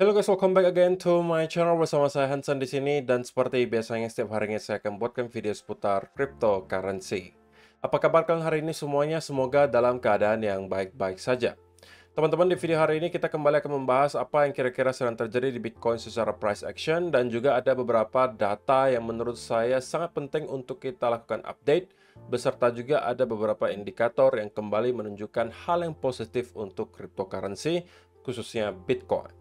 Halo guys, welcome back again to my channel bersama saya Hansen di sini dan seperti biasanya setiap harinya saya akan buatkan video seputar cryptocurrency. Apa kabar kalian hari ini semuanya? Semoga dalam keadaan yang baik-baik saja. Teman-teman, di video hari ini kita kembali akan membahas apa yang kira-kira sedang terjadi di Bitcoin secara price action dan juga ada beberapa data yang menurut saya sangat penting untuk kita lakukan update beserta juga ada beberapa indikator yang kembali menunjukkan hal yang positif untuk cryptocurrency khususnya Bitcoin.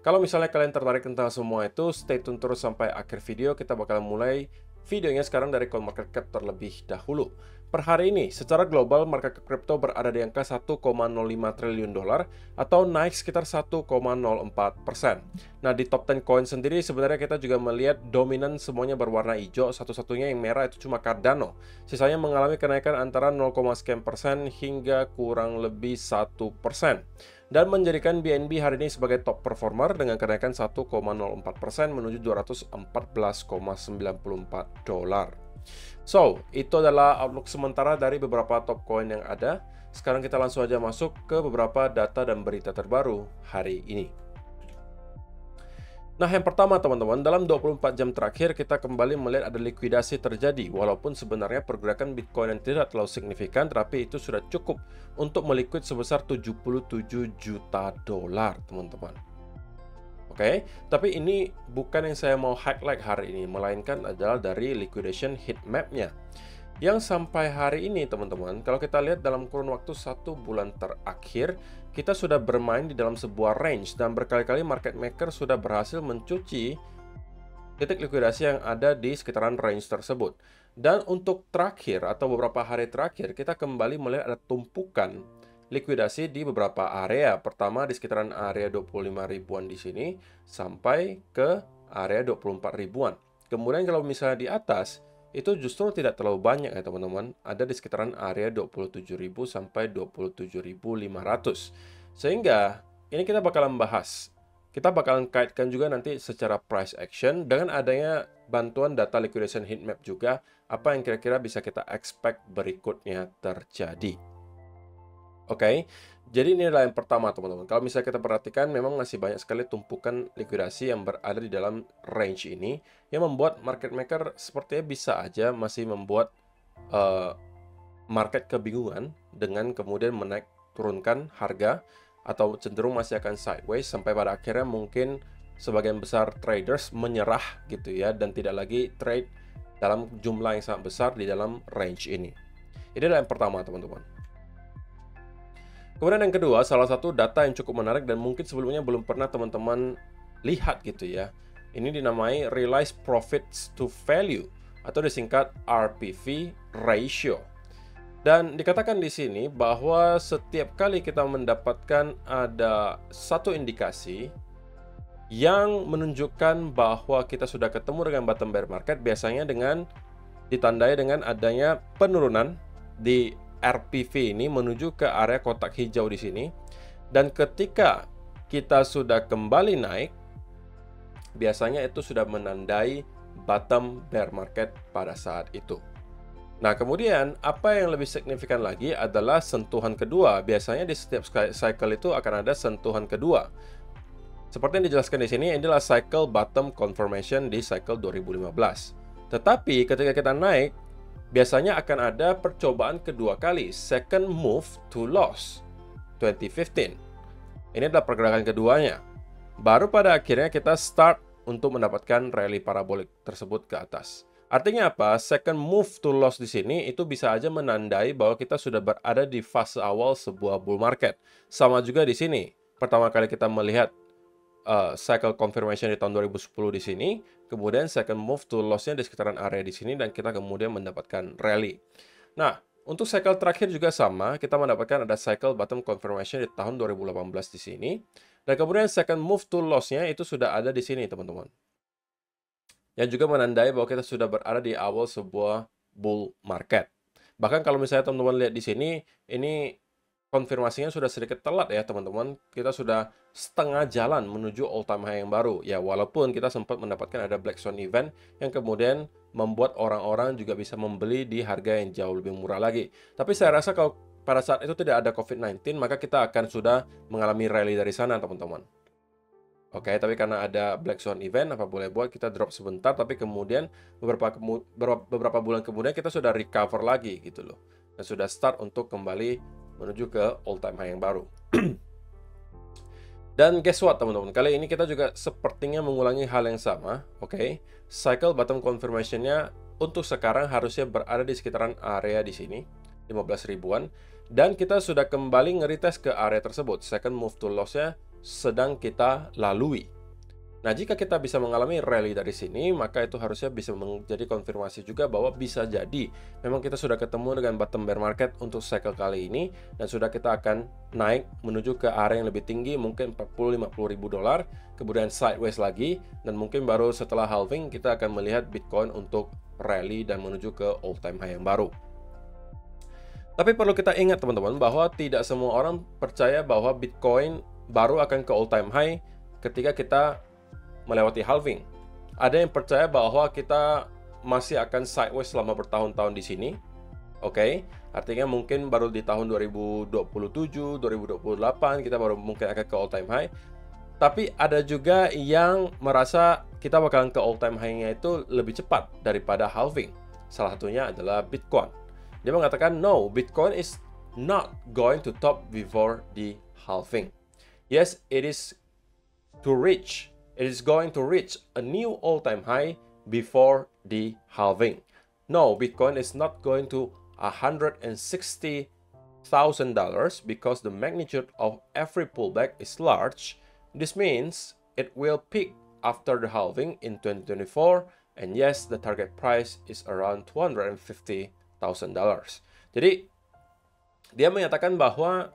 Kalau misalnya kalian tertarik tentang semua itu, stay tune terus sampai akhir video. Kita bakal mulai videonya sekarang dari CoinMarketCap terlebih dahulu. Per hari ini, secara global, market cap crypto berada di angka 1,05 triliun dolar atau naik sekitar 1,04%. Nah, di top 10 coin sendiri sebenarnya kita juga melihat dominan semuanya berwarna hijau. Satu-satunya yang merah itu cuma Cardano. Sisanya mengalami kenaikan antara 0,sekian% hingga kurang lebih 1%. Dan menjadikan BNB hari ini sebagai top performer dengan kenaikan 1,04% menuju 214,94 dolar. So, itu adalah outlook sementara dari beberapa top coin yang ada. Sekarang kita langsung aja masuk ke beberapa data dan berita terbaru hari ini. Nah, yang pertama teman-teman, dalam 24 jam terakhir kita kembali melihat ada likuidasi terjadi. Walaupun sebenarnya pergerakan Bitcoin yang tidak terlalu signifikan, tapi itu sudah cukup untuk meliquid sebesar 77 juta dolar, teman-teman. Oke, tapi ini bukan yang saya mau highlight hari ini, melainkan adalah dari liquidation heat map-nya. Yang sampai hari ini teman-teman, kalau kita lihat dalam kurun waktu 1 bulan terakhir, kita sudah bermain di dalam sebuah range dan berkali-kali market maker sudah berhasil mencuci titik likuidasi yang ada di sekitaran range tersebut. Dan untuk terakhir atau beberapa hari terakhir, kita kembali melihat ada tumpukan likuidasi di beberapa area. Pertama di sekitaran area 25 ribuan di sini sampai ke area 24 ribuan. Kemudian kalau misalnya di atas, itu justru tidak terlalu banyak ya teman-teman, ada di sekitaran area 27.000 sampai 27.500. Sehingga ini kita bakalan bahas. Kita bakalan kaitkan juga nanti secara price action dengan adanya bantuan data liquidation heat map juga, apa yang kira-kira bisa kita expect berikutnya terjadi. Oke, jadi ini adalah yang pertama teman-teman. Kalau misalnya kita perhatikan, memang masih banyak sekali tumpukan likuidasi yang berada di dalam range ini, yang membuat market maker sepertinya bisa aja masih membuat market kebingungan dengan kemudian menaik turunkan harga, atau cenderung masih akan sideways, sampai pada akhirnya mungkin sebagian besar traders menyerah gitu ya, dan tidak lagi trade dalam jumlah yang sangat besar di dalam range ini. Ini adalah yang pertama teman-teman. Kemudian yang kedua, salah satu data yang cukup menarik dan mungkin sebelumnya belum pernah teman-teman lihat gitu ya. Ini dinamai Realized Profits to Value atau disingkat RPV ratio. Dan dikatakan di sini bahwa setiap kali kita mendapatkan ada satu indikasi yang menunjukkan bahwa kita sudah ketemu dengan bottom bear market, biasanya dengan ditandai dengan adanya penurunan di RPV ini menuju ke area kotak hijau di sini. Dan ketika kita sudah kembali naik, biasanya itu sudah menandai bottom bear market pada saat itu. Nah, kemudian apa yang lebih signifikan lagi adalah sentuhan kedua. Biasanya di setiap cycle itu akan ada sentuhan kedua. Seperti yang dijelaskan di sini, inilah cycle bottom confirmation di cycle 2015. Tetapi ketika kita naik, biasanya akan ada percobaan kedua kali, second move to loss 2015. Ini adalah pergerakan keduanya. Baru pada akhirnya kita start untuk mendapatkan rally parabolik tersebut ke atas. Artinya apa? Second move to loss di sini itu bisa aja menandai bahwa kita sudah berada di fase awal sebuah bull market. Sama juga di sini. Pertama kali kita melihat cycle confirmation di tahun 2010 di sini, kemudian second move to loss-nya di sekitaran area di sini, dan kita kemudian mendapatkan rally. Nah, untuk cycle terakhir juga sama, kita mendapatkan ada cycle bottom confirmation di tahun 2018 di sini, dan kemudian second move to loss-nya itu sudah ada di sini, teman-teman. Yang juga menandai bahwa kita sudah berada di awal sebuah bull market. Bahkan kalau misalnya teman-teman lihat di sini, ini konfirmasinya sudah sedikit telat ya teman-teman. Kita sudah setengah jalan menuju all time high yang baru. Ya, walaupun kita sempat mendapatkan ada Black Swan event yang kemudian membuat orang-orang juga bisa membeli di harga yang jauh lebih murah lagi. Tapi saya rasa kalau pada saat itu tidak ada COVID-19, maka kita akan sudah mengalami rally dari sana teman-teman. Oke, tapi karena ada Black Swan event, apa boleh buat kita drop sebentar, tapi kemudian beberapa bulan kemudian kita sudah recover lagi gitu loh. Dan sudah start untuk kembali menuju ke all time high yang baru. Dan guess what teman-teman, kali ini kita juga sepertinya mengulangi hal yang sama. Oke, cycle bottom confirmation-nya untuk sekarang harusnya berada di sekitaran area di sini, 15 ribuan. Dan kita sudah kembali nge-retest ke area tersebut. Second move to loss-nya sedang kita lalui. Nah, jika kita bisa mengalami rally dari sini, maka itu harusnya bisa menjadi konfirmasi juga bahwa bisa jadi memang kita sudah ketemu dengan bottom bear market untuk cycle kali ini, dan sudah kita akan naik menuju ke area yang lebih tinggi, mungkin 40-50 ribu dolar, kemudian sideways lagi, dan mungkin baru setelah halving kita akan melihat Bitcoin untuk rally dan menuju ke all time high yang baru. Tapi perlu kita ingat teman-teman bahwa tidak semua orang percaya bahwa Bitcoin baru akan ke all time high ketika kita melewati halving. Ada yang percaya bahwa kita masih akan sideways selama bertahun-tahun di sini. Oke, artinya mungkin baru di tahun 2027, 2028 kita baru mungkin akan ke all time high. Tapi ada juga yang merasa kita bakalan ke all time high-nya itu lebih cepat daripada halving. Salah satunya adalah Bitcoin. Dia mengatakan, no, Bitcoin is not going to top before the halving. Yes, it is going to reach a new all-time high before the halving. No, Bitcoin is not going to $160,000 because the magnitude of every pullback is large. This means it will peak after the halving in 2024, and yes, the target price is around $250,000. Jadi dia menyatakan bahwa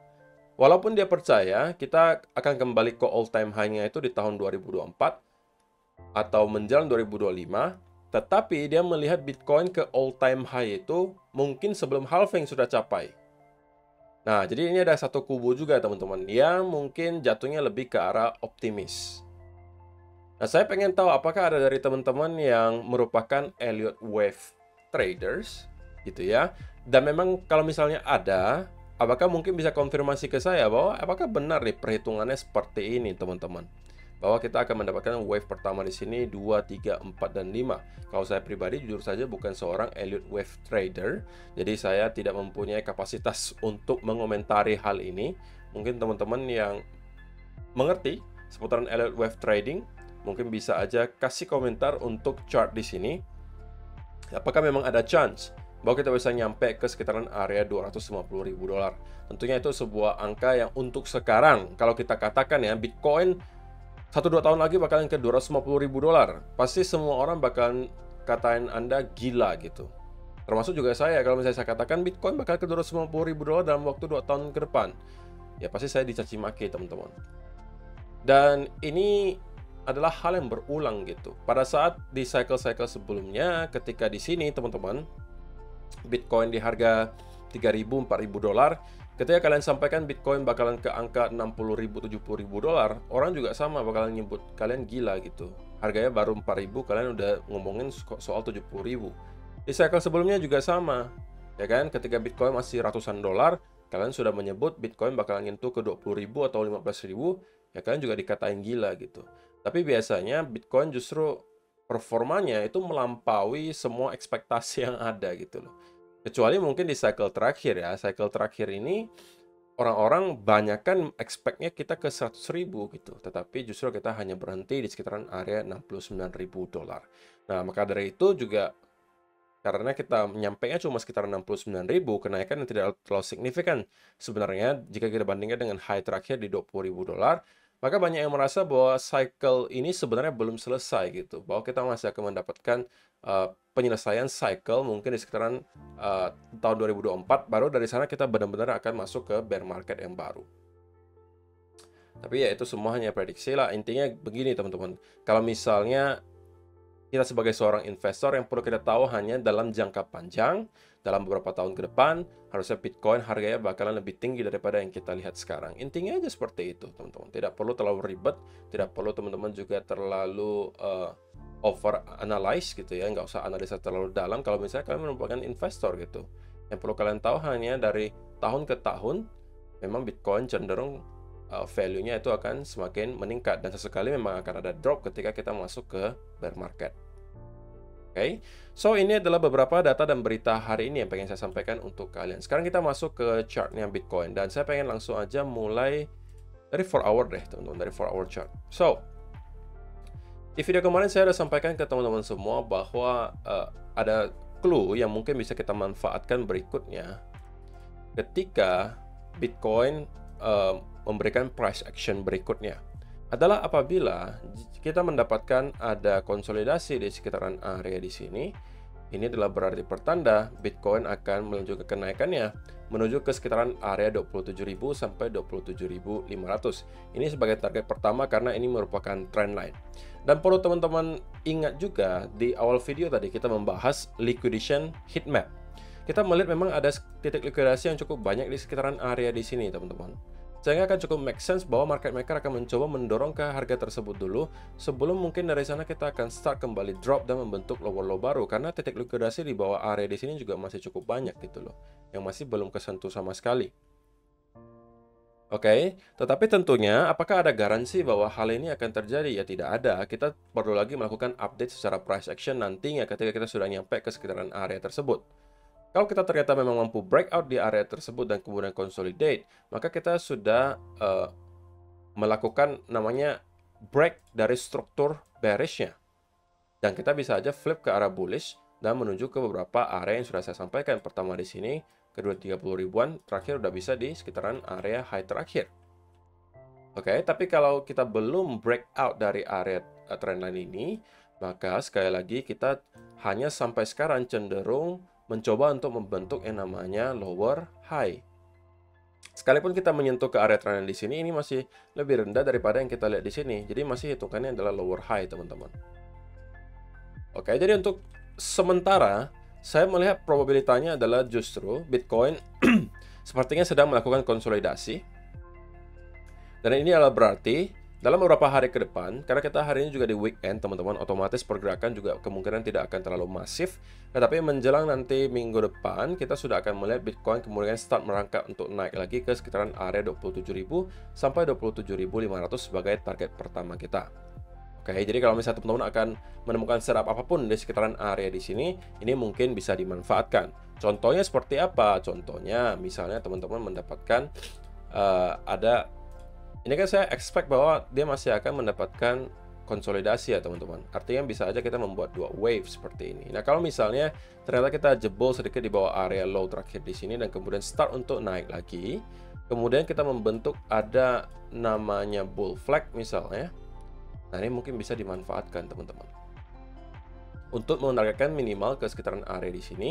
walaupun dia percaya kita akan kembali ke all time high-nya itu di tahun 2024 atau menjelang 2025, tetapi dia melihat Bitcoin ke all time high itu mungkin sebelum halving sudah capai. Nah, jadi ini ada satu kubu juga teman-teman yang mungkin jatuhnya lebih ke arah optimis. Nah, saya pengen tahu apakah ada dari teman-teman yang merupakan Elliott Wave traders gitu ya. Dan memang kalau misalnya ada, apakah mungkin bisa konfirmasi ke saya bahwa apakah benar nih perhitungannya seperti ini teman-teman? Bahwa kita akan mendapatkan wave pertama di sini 2, 3, 4, dan 5. Kalau saya pribadi jujur saja bukan seorang Elliott Wave trader, jadi saya tidak mempunyai kapasitas untuk mengomentari hal ini. Mungkin teman-teman yang mengerti seputaran Elliott Wave trading mungkin bisa aja kasih komentar untuk chart di sini. Apakah memang ada chance bahwa kita bisa nyampe ke sekitaran area $250.000. Tentunya itu sebuah angka yang untuk sekarang, kalau kita katakan ya, Bitcoin 1-2 tahun lagi bakalan ke $250.000. Pasti semua orang bakalan katain Anda gila gitu. Termasuk juga saya, kalau misalnya saya katakan Bitcoin bakal ke $250.000 dalam waktu 2 tahun ke depan. Ya pasti saya dicaci maki teman-teman. Dan ini adalah hal yang berulang gitu. Pada saat di cycle-cycle sebelumnya, ketika di sini teman-teman, Bitcoin di harga $3.000, $4.000, ketika kalian sampaikan Bitcoin bakalan ke angka $60.000, $70.000, orang juga sama bakalan nyebut kalian gila gitu. Harganya baru 4.000, kalian udah ngomongin soal 70.000. Di cycle sebelumnya juga sama, ya kan? Ketika Bitcoin masih ratusan dolar, kalian sudah menyebut Bitcoin bakalan nyentuh ke 20.000 atau 15.000, ya kalian juga dikatain gila gitu. Tapi biasanya Bitcoin justru performanya itu melampaui semua ekspektasi yang ada gitu loh. Kecuali mungkin di cycle terakhir ya. Cycle terakhir ini orang-orang banyakkan expect-nya kita ke 100.000 gitu. Tetapi justru kita hanya berhenti di sekitaran area $69.000. Nah, maka dari itu juga karena kita menyampaikan cuma sekitar 69.000, kenaikan yang tidak terlalu signifikan sebenarnya jika kita bandingkan dengan high terakhir di $20.000, maka banyak yang merasa bahwa cycle ini sebenarnya belum selesai gitu, bahwa kita masih akan mendapatkan penyelesaian cycle mungkin di sekitaran tahun 2024, baru dari sana kita benar-benar akan masuk ke bear market yang baru. Tapi ya itu semua hanya prediksi lah. Intinya begini teman-teman, kalau misalnya kita sebagai seorang investor yang perlu kita tahu hanya dalam jangka panjang, dalam beberapa tahun ke depan, harusnya Bitcoin harganya bakalan lebih tinggi daripada yang kita lihat sekarang. Intinya aja seperti itu, teman-teman. Tidak perlu terlalu ribet, tidak perlu teman-teman juga terlalu over analyze gitu ya, nggak usah analisa terlalu dalam kalau misalnya kalian merupakan investor gitu. Yang perlu kalian tahu hanya dari tahun ke tahun, memang Bitcoin cenderung value-nya itu akan semakin meningkat, dan sesekali memang akan ada drop ketika kita masuk ke bear market. Oke, so ini adalah beberapa data dan berita hari ini yang pengen saya sampaikan untuk kalian. Sekarang kita masuk ke chartnya Bitcoin, dan saya pengen langsung aja mulai dari 4 hour deh teman-teman, dari 4 hour chart. So, di video kemarin saya sudah sampaikan ke teman-teman semua bahwa ada clue yang mungkin bisa kita manfaatkan berikutnya ketika Bitcoin memberikan price action berikutnya adalah apabila kita mendapatkan ada konsolidasi di sekitaran area di sini. Ini adalah berarti pertanda Bitcoin akan melanjutkan kenaikannya menuju ke sekitaran area 27.000 sampai 27.500. Ini sebagai target pertama karena ini merupakan trend line. Dan perlu teman-teman ingat juga, di awal video tadi kita membahas liquidation heat map. Kita melihat memang ada titik likuidasi yang cukup banyak di sekitaran area di sini, teman-teman. Sehingga akan cukup make sense bahwa market maker akan mencoba mendorong ke harga tersebut dulu sebelum mungkin dari sana kita akan start kembali drop dan membentuk lower low baru, karena titik likuidasi di bawah area di sini juga masih cukup banyak gitu loh, yang masih belum kesentuh sama sekali. Oke, tetapi tentunya apakah ada garansi bahwa hal ini akan terjadi? Ya tidak ada. Kita perlu lagi melakukan update secara price action nantinya ketika kita sudah nyampe ke sekitaran area tersebut. Kalau kita ternyata memang mampu breakout di area tersebut dan kemudian consolidate, maka kita sudah melakukan namanya break dari struktur bearish-nya. Dan kita bisa aja flip ke arah bullish dan menuju ke beberapa area yang sudah saya sampaikan. Pertama di sini, kedua 30 ribuan, terakhir udah bisa di sekitaran area high terakhir. Oke, tapi kalau kita belum breakout dari area trendline ini, maka sekali lagi kita hanya sampai sekarang cenderung mencoba untuk membentuk yang namanya lower high. Sekalipun kita menyentuh ke area trendline di sini, ini masih lebih rendah daripada yang kita lihat di sini. Jadi masih hitungannya adalah lower high, teman-teman. Oke, jadi untuk sementara saya melihat probabilitasnya adalah justru Bitcoin sepertinya sedang melakukan konsolidasi. Dan ini adalah berarti dalam beberapa hari ke depan, karena kita hari ini juga di weekend, teman-teman, otomatis pergerakan juga kemungkinan tidak akan terlalu masif. Tetapi menjelang nanti minggu depan, kita sudah akan melihat Bitcoin kemudian start merangkak untuk naik lagi ke sekitaran area 27.000 sampai 27.500 sebagai target pertama kita. Oke, jadi kalau misalnya teman-teman akan menemukan setup apapun di sekitaran area di sini, ini mungkin bisa dimanfaatkan. Contohnya seperti apa? Contohnya, misalnya teman-teman mendapatkan ini kan saya expect bahwa dia masih akan mendapatkan konsolidasi ya teman-teman. Artinya bisa aja kita membuat dua wave seperti ini. Nah kalau misalnya ternyata kita jebol sedikit di bawah area low terakhir di sini dan kemudian start untuk naik lagi, kemudian kita membentuk ada namanya bull flag misalnya. Nah ini mungkin bisa dimanfaatkan teman-teman untuk menargetkan minimal ke sekitaran area di sini.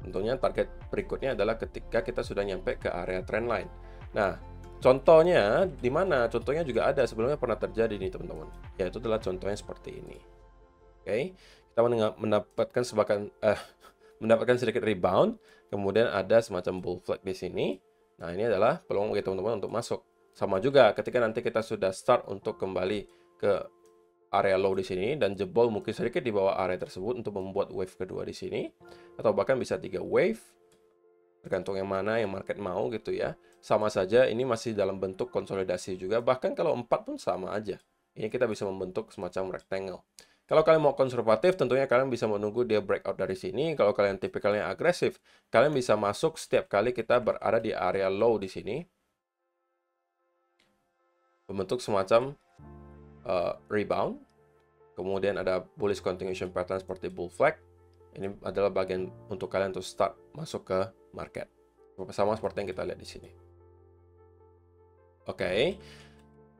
Tentunya target berikutnya adalah ketika kita sudah nyampe ke area trendline. Nah, contohnya di mana? Contohnya juga ada sebelumnya pernah terjadi nih teman-teman. Yaitu adalah contohnya seperti ini. Oke, kita mendapatkan sedikit rebound, kemudian ada semacam bull flag di sini. Nah, ini adalah peluang bagi teman-teman untuk masuk. Sama juga ketika nanti kita sudah start untuk kembali ke area low di sini dan jebol mungkin sedikit di bawah area tersebut untuk membuat wave kedua di sini, atau bahkan bisa 3 wave. Tergantung yang mana yang market mau gitu ya. Sama saja ini masih dalam bentuk konsolidasi juga. Bahkan kalau 4 pun sama aja. Ini kita bisa membentuk semacam rectangle. Kalau kalian mau konservatif, tentunya kalian bisa menunggu dia breakout dari sini. Kalau kalian tipikalnya agresif, kalian bisa masuk setiap kali kita berada di area low di sini. Membentuk semacam rebound. Kemudian ada bullish continuation pattern seperti bull flag. Ini adalah bagian untuk kalian untuk start masuk ke market. Sama seperti yang kita lihat di sini. Oke.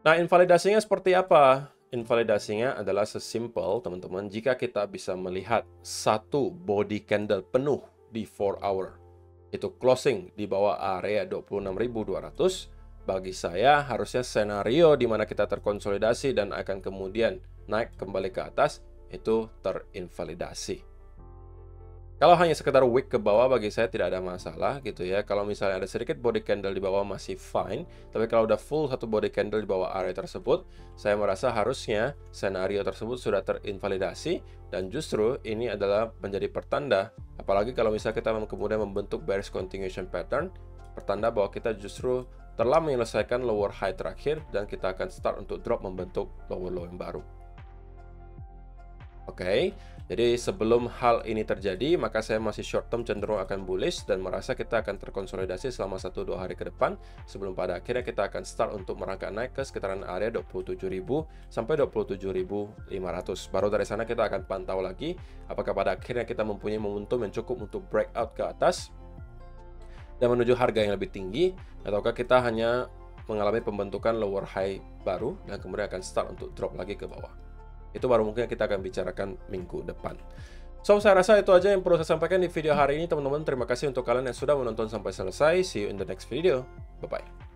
Nah, invalidasinya seperti apa? Invalidasinya adalah sesimpel, teman-teman, jika kita bisa melihat satu body candle penuh di 4 hour. Itu closing di bawah area 26.200. Bagi saya, harusnya senario di mana kita terkonsolidasi dan akan kemudian naik kembali ke atas, itu terinvalidasi. Kalau hanya sekedar wick ke bawah, bagi saya tidak ada masalah gitu ya. Kalau misalnya ada sedikit body candle di bawah masih fine. Tapi kalau udah full satu body candle di bawah area tersebut, saya merasa harusnya senario tersebut sudah terinvalidasi. Dan justru ini adalah menjadi pertanda. Apalagi kalau misalnya kita kemudian membentuk bearish continuation pattern, pertanda bahwa kita justru telah menyelesaikan lower high terakhir dan kita akan start untuk drop membentuk lower low yang baru. Oke, jadi sebelum hal ini terjadi, maka saya masih short term cenderung akan bullish dan merasa kita akan terkonsolidasi selama 1-2 hari ke depan sebelum pada akhirnya kita akan start untuk merangkak naik ke sekitaran area 27.000 sampai 27.500. Baru dari sana kita akan pantau lagi apakah pada akhirnya kita mempunyai momentum yang cukup untuk breakout ke atas dan menuju harga yang lebih tinggi, ataukah kita hanya mengalami pembentukan lower high baru dan kemudian akan start untuk drop lagi ke bawah. Itu baru mungkin kita akan bicarakan minggu depan. So, saya rasa itu aja yang perlu saya sampaikan di video hari ini, teman-teman. Terima kasih untuk kalian yang sudah menonton sampai selesai. See you in the next video. Bye-bye.